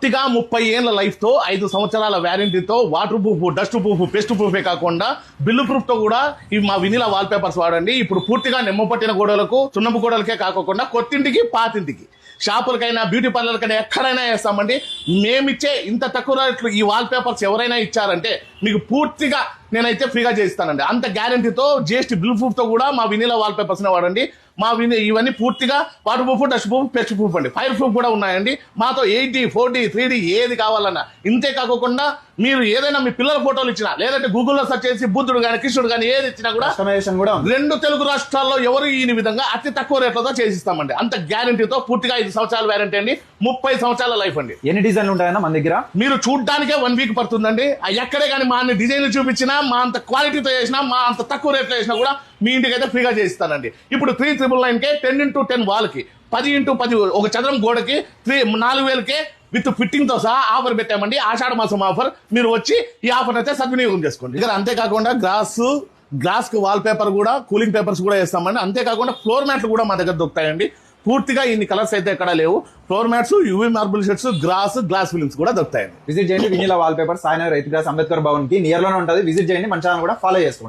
పూర్తిగా 30 ఏళ్ల లైఫ్ తో 5 సంవత్సరాల వ్యారంటీతో water proof, dust proof, pest ప్రూఫే కాకుండా బిల్లు ప్రూఫ్ తో కూడా ఇవి మా వినిలా వాల్ పేపర్స్ వాడండి. ఇప్పుడు పూర్తిగా నిమ్మ పట్టిన గోడలకు, సున్నపు గోడలకే కాకుండా కొత్తింటికి, పాతింటికి, షాపులకైనా, బ్యూటీ పార్లర్కైనా ఎక్కడైనా వేస్తామండి. మేమిచ్చే ఇంత తక్కువ రేట్లు ఈ వాల్ పేపర్స్ ఎవరైనా ఇచ్చారంటే మీకు పూర్తిగా నేనైతే ఫ్రీగా చేయిస్తానండి. అంత గ్యారంటీతో జిఎస్టీ బిల్ ప్రూఫ్ తో కూడా మా వినిలా వాల్ పేపర్స్ వాడండి. మా ఇవన్నీ పూర్తిగా water proof, dust proof, pest proof అండి. ఫైర్ ప్రూఫ్ కూడా ఉన్నాయండి. మాతో 8D, 4D, 3D ఏది కావాలన్నా. ఇంతే కాకుండా మీరు ఏదైనా మీ పిల్లల ఫోటోలు ఇచ్చినా, లేదంటే గూగుల్లో సెర్చ్ చేసి బుద్ధుడు గాని, కృష్ణుడు గాని ఏది ఇచ్చినా కూడా 2 తెలుగు రాష్ట్రాల్లో ఎవరు ఈ విధంగా అతి తక్కువ రేట్లతో చేసిస్తామండి. అంత గ్యారంటీతో పూర్తిగా 5 సంవత్సరాల వ్యారంటీ అండి. 30 సంవత్సరాల లైఫ్ అండి. ఎన్ని డిజైన్లు ఉంటాయన్నా మన దగ్గర? మీరు చూడడానికే 1 వీక్ పడుతుందండి. ఎక్కడే కానీ మా అన్ని డిజైన్లు చూపించినా, మా అంత క్వాలిటీతో చేసినా, మా అంత తక్కువ రేట్లో చేసినా కూడా మీ ఇంటికి అయితే ఫ్రీగా చేయిస్తానండి. ఇప్పుడు 3999కే 10x10 వాల్కి, 10x10 ఒక చదరం గోడకి 4000కే విత్ ఫిట్టింగ్ తో సహా ఆఫర్ పెట్టామండి. ఆషాఢ మాసం ఆఫర్. మీరు వచ్చి ఈ ఆఫర్ అయితే సద్వినియోగం చేసుకోండి. ఇక్కడ అంతేకాకుండా గ్లాస్ కు వాల్ పేపర్ కూడా, కూలింగ్ పేపర్స్ కూడా వేస్తామండి. అంతేకాకుండా ఫ్లోర్ మ్యాట్లు కూడా మా దగ్గర దొరుకుతాయండి. పూర్తిగా ఇన్ని కలర్స్ అయితే ఎక్కడ లేవు. Floor mats, UV marble sheets, glass films కూడా దొరుకుతాయండి. విజిట్ చేయండి వినిలా వాల్ పేపర్, సాయినగర్, రైతు గ్లాస్, అంబేద్కర్ భవన్ కి నియర్ లోనే ఉంటుంది. విజిట్ చేయండి. మన ఛానల్ కూడా ఫాలో చేసుకోండి.